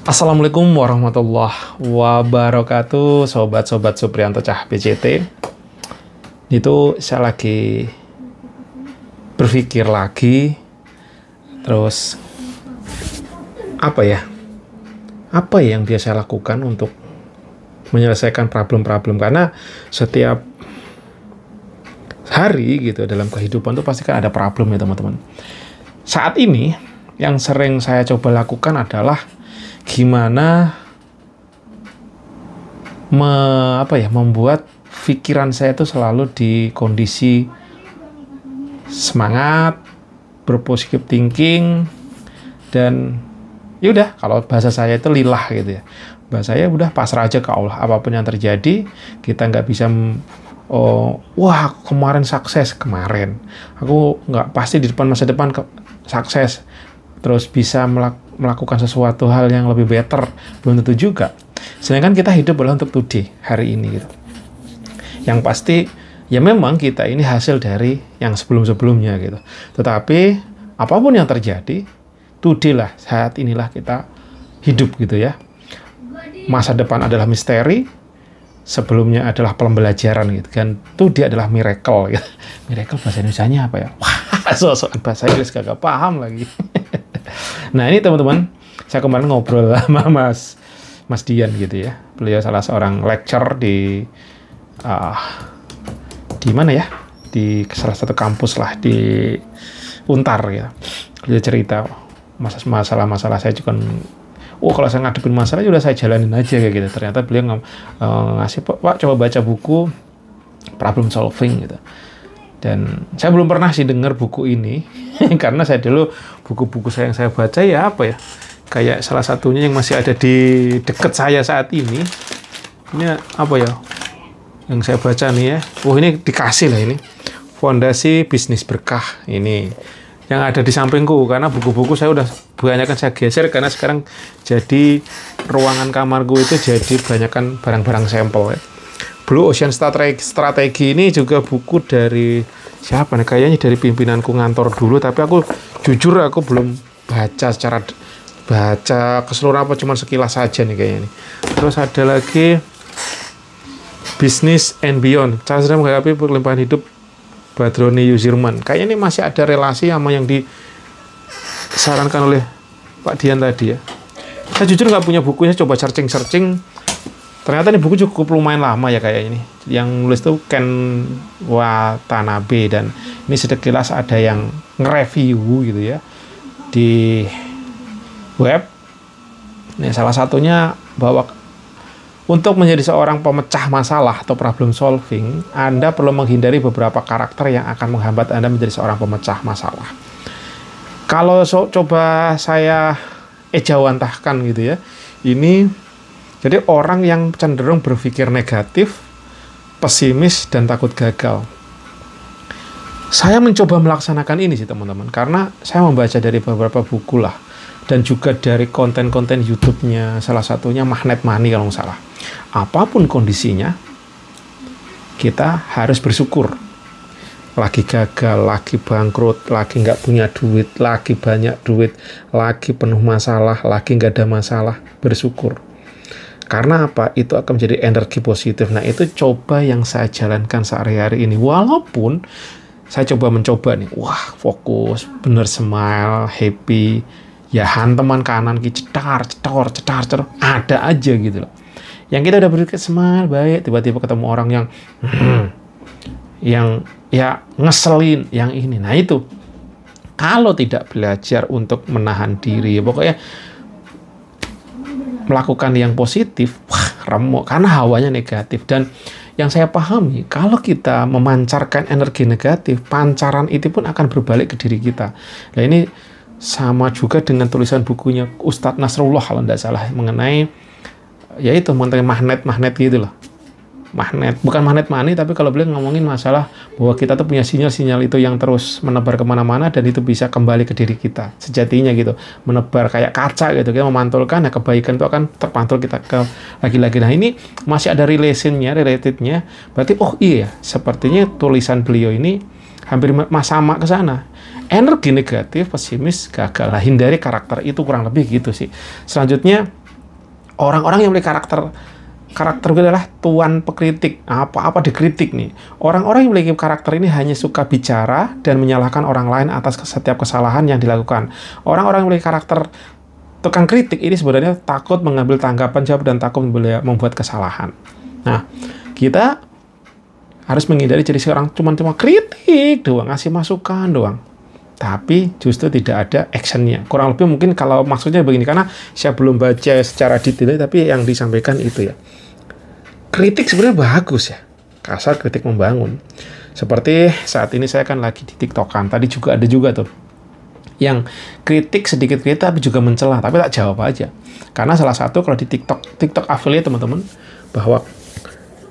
Assalamualaikum warahmatullahi wabarakatuh, sobat-sobat Supriyanto Cah PCT. Itu saya lagi berpikir lagi, terus apa yang biasa saya lakukan untuk menyelesaikan problem-problem, karena setiap hari gitu dalam kehidupan tuh pasti kan ada problem ya teman-teman. Saat ini yang sering saya coba lakukan adalah gimana membuat pikiran saya itu selalu di kondisi semangat, berpositif thinking, dan yaudah, kalau bahasa saya itu lillah gitu ya. Bahasa saya udah pasrah aja ke Allah, apapun yang terjadi. Kita nggak bisa wah kemarin sukses, kemarin aku nggak pasti di depan masa depan sukses terus bisa melakukan sesuatu hal yang lebih better, belum tentu juga. Sedangkan kita hidup adalah untuk today, hari ini gitu. Yang pasti ya memang kita ini hasil dari yang sebelum-sebelumnya gitu. Tetapi apapun yang terjadi, today lah, saat inilah kita hidup gitu ya. Masa depan adalah misteri, sebelumnya adalah pembelajaran gitu kan. Today adalah miracle gitu. Miracle bahasa Indonesianya apa ya? Wah, sosokan bahasa Inggris kagak paham lagi. Nah ini teman-teman, saya kemarin ngobrol sama Mas Dian gitu ya. Beliau salah seorang lecturer di mana ya? Di salah satu kampus lah di Untar ya. Beliau cerita masalah-masalah saya juga. Kalau saya ngadepin masalah udah saya jalanin aja kayak gitu. Ternyata beliau ngasih, Pak coba baca buku problem solving gitu. Dan saya belum pernah sih dengar buku ini karena saya dulu buku-buku yang saya baca ya apa ya, kayak salah satunya yang masih ada di dekat saya saat ini apa ya yang saya baca nih ya. Ini dikasih lah, ini Fondasi Bisnis Berkah, ini yang ada di sampingku, karena buku-buku saya udah kebanyakan saya geser karena sekarang jadi ruangan kamarku itu jadi kebanyakan barang-barang sampel ya. Blue Ocean Strategi ini juga buku dari siapa nih? Kayaknya dari pimpinanku ngantor dulu, tapi aku jujur aku belum baca keseluruhan, apa cuma sekilas saja nih kayaknya nih. Terus ada lagi Business and Beyond, cara sedang menghadapi perlimpahan hidup, Badroni Yusirman. Kayaknya ini masih ada relasi sama yang disarankan oleh Pak Dian tadi ya. Saya jujur nggak punya bukunya, coba searching. Ternyata ini buku cukup lumayan lama ya kayaknya ini. Yang nulis tuh Ken Watanabe, dan ini sekilas ada yang nge-review gitu ya di web. Ini salah satunya bahwa untuk menjadi seorang pemecah masalah atau problem solving, Anda perlu menghindari beberapa karakter yang akan menghambat Anda menjadi seorang pemecah masalah. Kalau coba saya ejawantahkan gitu ya, ini jadi orang yang cenderung berpikir negatif, pesimis, dan takut gagal. Saya mencoba melaksanakan ini sih teman-teman, karena saya membaca dari beberapa buku lah, dan juga dari konten-konten YouTube-nya, salah satunya Magnet Money kalau nggak salah. Apapun kondisinya, kita harus bersyukur. Lagi gagal, lagi bangkrut, lagi nggak punya duit, lagi banyak duit, lagi penuh masalah, lagi nggak ada masalah, bersyukur. Karena apa? Itu akan menjadi energi positif. Nah, itu coba yang saya jalankan sehari-hari ini. Walaupun saya mencoba nih, wah fokus, bener smile, happy, ya hanteman kanan, cetar, ada aja gitu loh. Yang kita udah berpikir smile, baik, tiba-tiba ketemu orang yang ya ngeselin, yang ini. Nah itu, kalau tidak belajar untuk menahan diri, pokoknya melakukan yang positif, remuk, karena hawanya negatif. Dan yang saya pahami, kalau kita memancarkan energi negatif, pancaran itu pun akan berbalik ke diri kita. Nah ini sama juga dengan tulisan bukunya Ustadz Nasrullah kalau tidak salah, mengenai yaitu mengenai magnet gitu loh. Magnet, bukan magnet money, tapi kalau beliau ngomongin masalah bahwa kita tuh punya sinyal-sinyal itu yang terus menebar kemana-mana, dan itu bisa kembali ke diri kita sejatinya gitu, menebar kayak kaca gitu, kita memantulkan, ya kebaikan itu akan terpantul kita ke lagi-lagi. Nah ini masih ada relatednya, berarti oh iya, sepertinya tulisan beliau ini hampir sama ke sana. Energi negatif, pesimis, gagal. Nah, hindari karakter itu, kurang lebih gitu sih. Selanjutnya Orang-orang yang memiliki karakter itu adalah tuan pekritik, apa-apa dikritik nih. Orang-orang yang memiliki karakter ini hanya suka bicara dan menyalahkan orang lain atas setiap kesalahan yang dilakukan. Orang-orang yang memiliki karakter tukang kritik ini sebenarnya takut mengambil tanggapan jawab dan takut membuat kesalahan. Nah, kita harus menghindari jadi seorang cuma kritik doang, ngasih masukan doang. Tapi justru tidak ada actionnya. Kurang lebih mungkin kalau maksudnya begini, karena saya belum baca secara detail, tapi yang disampaikan itu ya. Kritik sebenarnya bagus ya. Kasar kritik membangun. Seperti saat ini saya kan lagi di TikTokan. Tadi juga ada juga tuh yang kritik sedikit kritik tapi juga mencela, tapi tak jawab aja. Karena salah satu kalau di TikTok affiliate teman-teman, bahwa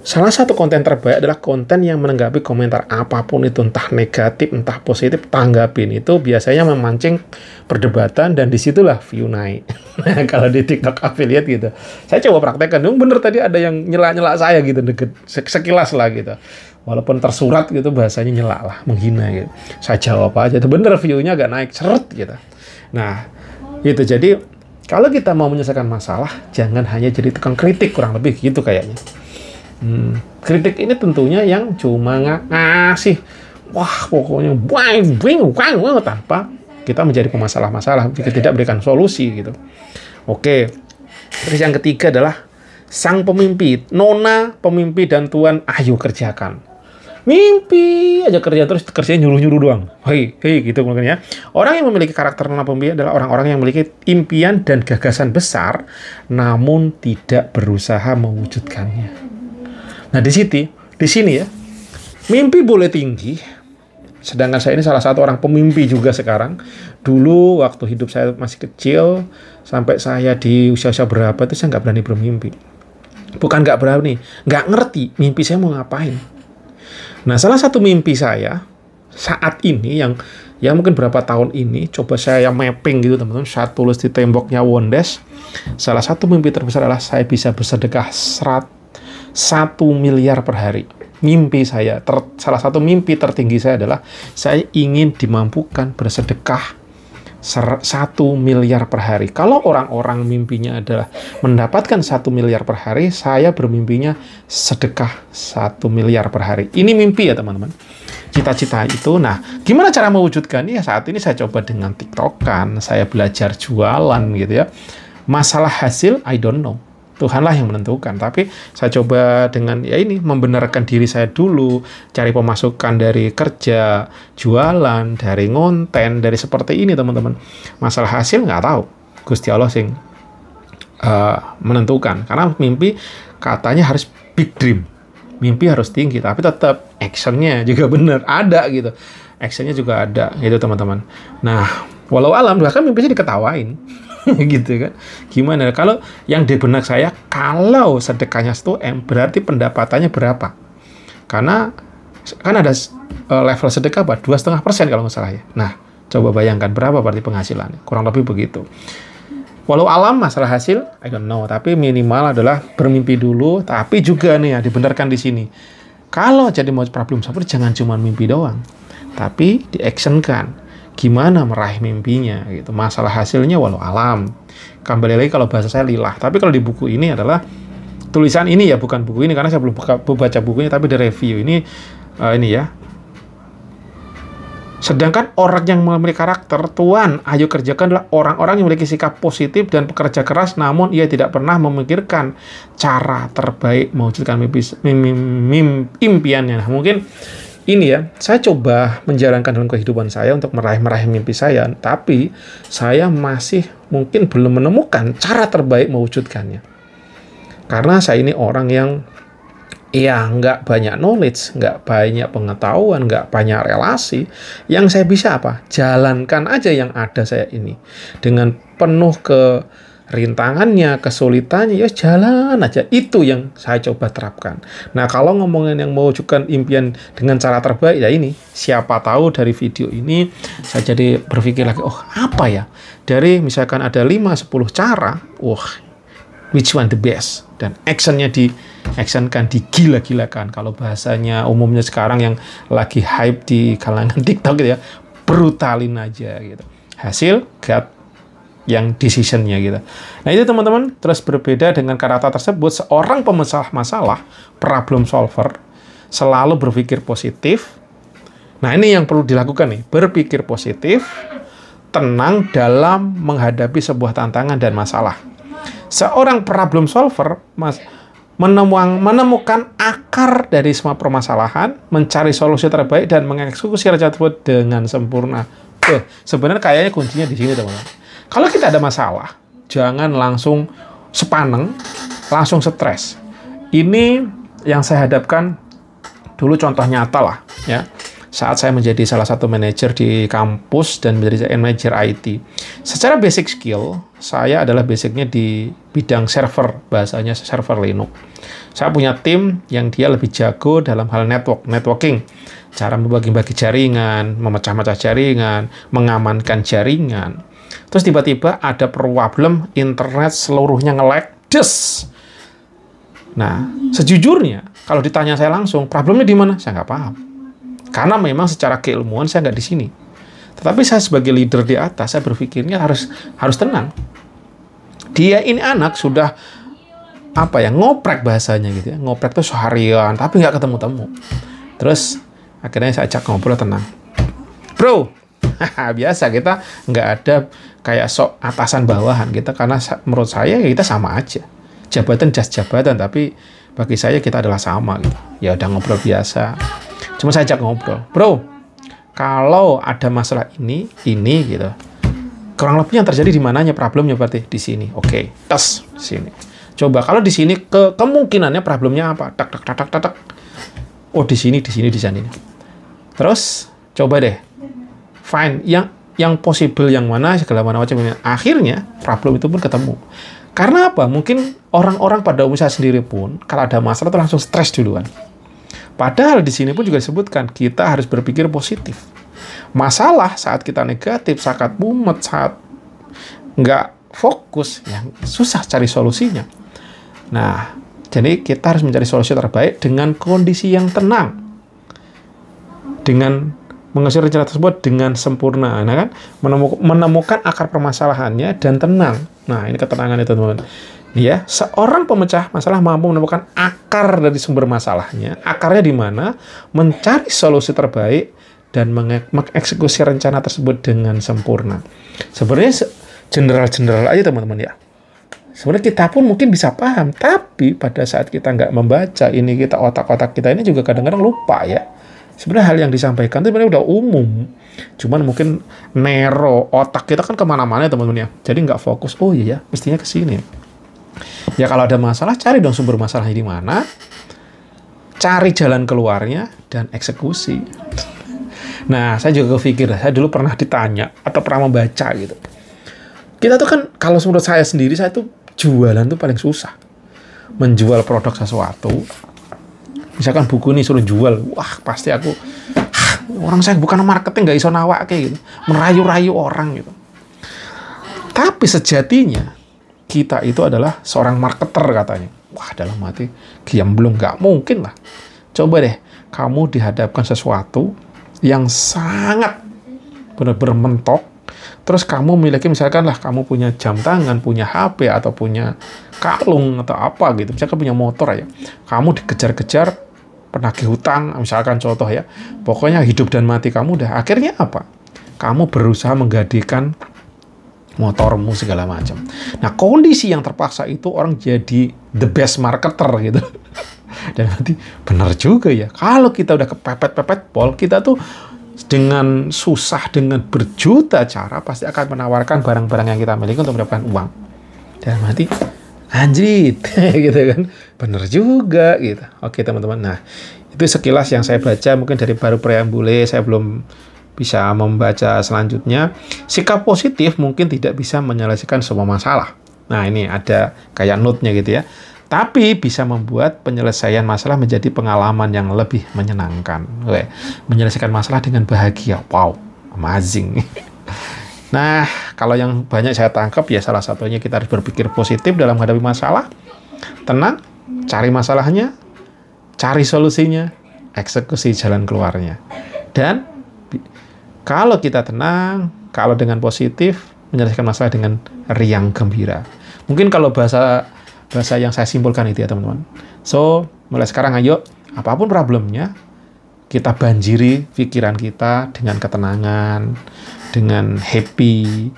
salah satu konten terbaik adalah konten yang menanggapi komentar apapun itu, entah negatif, entah positif, tanggapin. Itu biasanya memancing perdebatan dan disitulah view naik. Nah, kalau di TikTok affiliate gitu, saya coba praktekkan. Bener tadi ada yang nyela-nyela saya gitu, deket sekilas lah gitu. Walaupun tersurat gitu, bahasanya nyela lah, menghina gitu. Saya jawab aja, itu bener view-nya agak naik, seret gitu. Nah, gitu. Jadi, kalau kita mau menyelesaikan masalah, jangan hanya jadi tukang kritik, kurang lebih gitu kayaknya. Kritik ini tentunya yang cuma ngasih wah pokoknya tanpa kita menjadi pemasalah-masalah, jika tidak berikan solusi gitu. Oke. Terus yang ketiga adalah sang pemimpi, nona pemimpi dan tuan ayo kerjakan. Mimpi aja kerja terus, kerjanya nyuruh-nyuruh doang. Hei gitu mungkin ya. Orang yang memiliki karakter nona pemimpi adalah orang-orang yang memiliki impian dan gagasan besar namun tidak berusaha mewujudkannya. Nah, di sini ya, mimpi boleh tinggi, sedangkan saya ini salah satu orang pemimpi juga sekarang. Dulu waktu hidup saya masih kecil, sampai saya di usia-usia berapa itu saya nggak berani bermimpi. Bukan nggak berani, nggak ngerti mimpi saya mau ngapain. Nah, salah satu mimpi saya saat ini yang ya mungkin berapa tahun ini, coba saya mapping gitu teman-teman, saya tulis di temboknya Wondes. Salah satu mimpi terbesar adalah saya bisa bersedekah 1 miliar per hari. Mimpi saya, salah satu mimpi tertinggi saya adalah saya ingin dimampukan bersedekah 1 miliar per hari. Kalau orang-orang mimpinya adalah mendapatkan 1 miliar per hari, saya bermimpinya sedekah 1 miliar per hari. Ini mimpi ya teman-teman. Cita-cita itu, nah gimana cara mewujudkan? Ya saat ini saya coba dengan TikTokan, saya belajar jualan gitu ya. Masalah hasil, I don't know. Tuhanlah yang menentukan. Tapi saya coba dengan ya ini, membenarkan diri saya dulu, cari pemasukan dari kerja, jualan, dari ngonten, dari seperti ini teman-teman. Masalah hasil nggak tahu. Gusti Allah sing menentukan. Karena mimpi katanya harus big dream. Mimpi harus tinggi, tapi tetap actionnya juga benar ada gitu. Actionnya juga ada gitu teman-teman. Nah, walau alam bahkan mimpinya diketawain. Gitu kan. Gimana kalau yang di benak saya, kalau sedekahnya 1 M berarti pendapatannya berapa? Karena kan ada level sedekah 2,5% kalau nggak salah ya. Nah, coba bayangkan berapa berarti penghasilannya. Kurang lebih begitu. Walau alam masalah hasil I don't know, tapi minimal adalah bermimpi dulu. Tapi juga nih ya dibenarkan di sini, kalau jadi mau problem solver jangan cuma mimpi doang, tapi di-actionkan. Gimana meraih mimpinya gitu. Masalah hasilnya walau alam. Kembali lagi kalau bahasa saya lillah. Tapi kalau di buku ini adalah tulisan ini ya, bukan buku ini karena saya belum baca bukunya, tapi di review ini ya. Sedangkan orang yang memiliki karakter tuan ayo kerjakan adalah orang-orang yang memiliki sikap positif dan pekerja keras, namun ia tidak pernah memikirkan cara terbaik mewujudkan impiannya. Nah, mungkin ini ya, saya coba menjalankan dalam kehidupan saya untuk meraih mimpi saya, tapi saya masih mungkin belum menemukan cara terbaik mewujudkannya. Karena saya ini orang yang ya nggak banyak knowledge, nggak banyak pengetahuan, nggak banyak relasi. Yang saya bisa apa? Jalankan aja yang ada saya ini. Dengan penuh rintangannya, kesulitannya, ya jalan aja. Itu yang saya coba terapkan. Nah, kalau ngomongin yang mewujudkan impian dengan cara terbaik, ya ini. Siapa tahu dari video ini, saya jadi berpikir lagi, oh apa ya? Dari misalkan ada 5-10 cara, which one the best? Dan actionnya di-actionkan, digila-gilakan. Kalau bahasanya umumnya sekarang yang lagi hype di kalangan TikTok gitu ya, brutalin aja gitu. Hasil, God yang decision-nya gitu. Nah itu teman-teman, terus berbeda dengan kata tersebut, seorang pemecah masalah, problem solver, selalu berpikir positif. Nah ini yang perlu dilakukan nih, berpikir positif, tenang dalam menghadapi sebuah tantangan dan masalah. Seorang problem solver menemukan akar dari semua permasalahan, mencari solusi terbaik, dan mengeksekusi rencana tersebut dengan sempurna. Sebenarnya kayaknya kuncinya di sini teman-teman. Kalau kita ada masalah, jangan langsung sepaneng, langsung stres. Ini yang saya hadapkan dulu contoh nyata lah, ya. Saat saya menjadi salah satu manajer di kampus dan menjadi manajer IT. Secara basic skill, saya adalah basicnya di bidang server, bahasanya server Linux. Saya punya tim yang dia lebih jago dalam hal networking. Cara membagi-bagi jaringan, memecah-mecah jaringan, mengamankan jaringan. Terus tiba-tiba ada problem internet seluruhnya nge-lag, des. Nah, sejujurnya kalau ditanya saya langsung, problemnya di mana? Saya nggak paham. Karena memang secara keilmuan saya nggak di sini. Tetapi saya sebagai leader di atas, saya berpikirnya harus tenang. Dia ini anak sudah ngoprek bahasanya gitu ya. Ngoprek tuh seharian, tapi nggak ketemu-temu. Terus akhirnya saya ajak ngobrol tenang. Bro, biasa kita nggak ada kayak sok atasan bawahan kita, karena menurut saya kita sama aja. Jabatan jabatan, tapi bagi saya kita adalah sama gitu. Ya udah ngobrol biasa. Cuma saya ajak ngobrol, bro, kalau ada masalah ini gitu, kurang lebih yang terjadi di mananya problemnya berarti di sini. Oke, tes sini. Coba kalau di sini kemungkinannya problemnya apa? Tak. Oh di sini. Terus coba deh, find yang possible yang mana segala macam. Akhirnya problem itu pun ketemu. Karena apa? Mungkin orang-orang pada umumnya sendiri pun kalau ada masalah itu langsung stres duluan. Padahal di sini pun juga disebutkan kita harus berpikir positif. Masalah saat kita negatif, saat mumet, saat nggak fokus, ya susah cari solusinya. Nah, jadi kita harus mencari solusi terbaik dengan kondisi yang tenang, dengan mengeksekusi rencana tersebut dengan sempurna, nah kan, menemukan akar permasalahannya dan tenang. Nah, ini ketenangan itu teman-teman. Ya, seorang pemecah masalah mampu menemukan akar dari sumber masalahnya. Akarnya di mana? Mencari solusi terbaik dan mengeksekusi rencana tersebut dengan sempurna. Sebenarnya general aja teman-teman ya. Sebenarnya kita pun mungkin bisa paham, tapi pada saat kita nggak membaca ini, kita otak-otak kita ini juga kadang-kadang lupa ya. Sebenarnya hal yang disampaikan itu sebenarnya udah umum. Cuman mungkin otak kita kan kemana-mana ya teman-teman ya. Jadi nggak fokus, oh iya ya, mestinya ke sini. Ya kalau ada masalah, cari dong sumber masalahnya di mana, cari jalan keluarnya, dan eksekusi. Nah, saya juga kepikir, saya dulu pernah ditanya, atau pernah membaca gitu. Kita tuh kan, kalau menurut saya sendiri, saya tuh jualan tuh paling susah. Menjual produk sesuatu, misalkan buku ini suruh jual, wah pasti aku, orang saya bukan marketing, nggak iso nawak kayak gitu, merayu-rayu orang gitu. Tapi sejatinya, kita itu adalah seorang marketer katanya. Wah, dalam hati, belum nggak mungkin lah. Coba deh, kamu dihadapkan sesuatu yang sangat benar-benar mentok, terus kamu memiliki, misalkan lah, kamu punya jam tangan, punya HP, atau punya kalung, atau apa gitu, misalkan punya motor aja. Kamu dikejar-kejar, penagih hutang, misalkan contoh ya. Pokoknya hidup dan mati kamu udah. Akhirnya apa? Kamu berusaha menggantikan motormu segala macam. Nah, kondisi yang terpaksa itu orang jadi the best marketer gitu. Dan nanti benar juga ya. Kalau kita udah kepepet-pepet pol, kita tuh dengan susah, dengan berjuta cara pasti akan menawarkan barang-barang yang kita miliki untuk mendapatkan uang. Dan nanti anjrit gitu kan. Benar juga gitu. Oke, teman-teman. Nah, itu sekilas yang saya baca, mungkin dari baru preambule, saya belum bisa membaca selanjutnya. Sikap positif mungkin tidak bisa menyelesaikan semua masalah. Nah, ini ada kayak note-nya gitu ya. Tapi bisa membuat penyelesaian masalah menjadi pengalaman yang lebih menyenangkan. Oke. Menyelesaikan masalah dengan bahagia. Wow, amazing. Nah, kalau yang banyak saya tangkap ya salah satunya kita harus berpikir positif dalam menghadapi masalah. Tenang, cari masalahnya, cari solusinya, eksekusi jalan keluarnya. Dan kalau kita tenang, kalau dengan positif, menyelesaikan masalah dengan riang gembira. Mungkin kalau bahasa yang saya simpulkan itu ya teman-teman. So, mulai sekarang ayo, apapun problemnya, kita banjiri pikiran kita dengan ketenangan, dengan happy.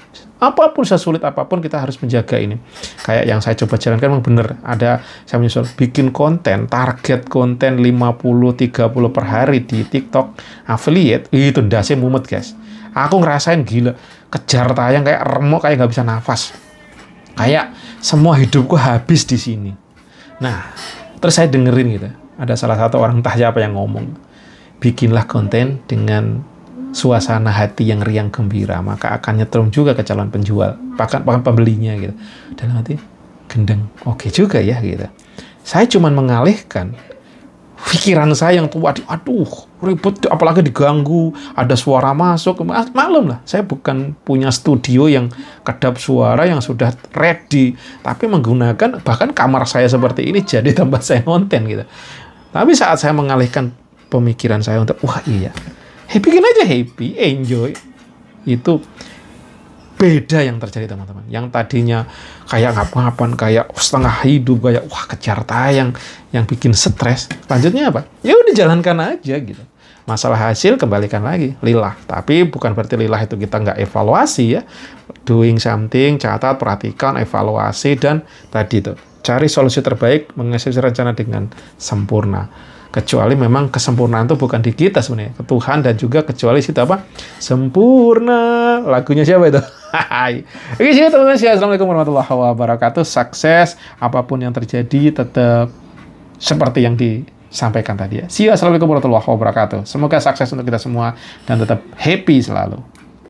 Apapun, sesulit apapun, kita harus menjaga ini. Kayak yang saya coba jalankan memang benar. Saya menyusul bikin konten, target konten 50-30 per hari di TikTok affiliate, itu ndasnya mumet guys. Aku ngerasain gila, kejar tayang kayak remuk, kayak nggak bisa nafas. Kayak semua hidupku habis di sini. Nah, terus saya dengerin gitu. Ada salah satu orang entah siapa yang ngomong, bikinlah konten dengan suasana hati yang riang gembira, maka akan nyetrum juga ke calon penjual, bahkan pembelinya gitu. Dalam hati, gendeng, oke juga ya gitu. Saya cuma mengalihkan pikiran saya yang tua, aduh ribet, apalagi diganggu, ada suara masuk, maklum lah, saya bukan punya studio yang kedap suara yang sudah ready, tapi menggunakan bahkan kamar saya seperti ini jadi tempat saya konten gitu. Tapi saat saya mengalihkan pemikiran saya untuk, wah iya, bikin aja happy, enjoy. Itu beda yang terjadi teman-teman. Yang tadinya kayak ngap-ngapan, kayak setengah hidup, kayak wah kejar tayang, yang bikin stres. Lanjutnya apa? Ya udah jalankan aja gitu. Masalah hasil kembalikan lagi, lillah. Tapi bukan berarti lillah itu kita nggak evaluasi ya. Doing something, catat, perhatikan, evaluasi, dan tadi tuh cari solusi terbaik, mengeksekusi rencana dengan sempurna. Kecuali memang kesempurnaan itu bukan di kita sebenarnya, ke Tuhan, dan juga kecuali situ apa? Sempurna. Lagunya siapa itu? Oke sih teman-teman, assalamualaikum warahmatullahi wabarakatuh. Sukses apapun yang terjadi, tetap seperti yang disampaikan tadi ya. See you, assalamualaikum warahmatullahi wabarakatuh. Semoga sukses untuk kita semua dan tetap happy selalu.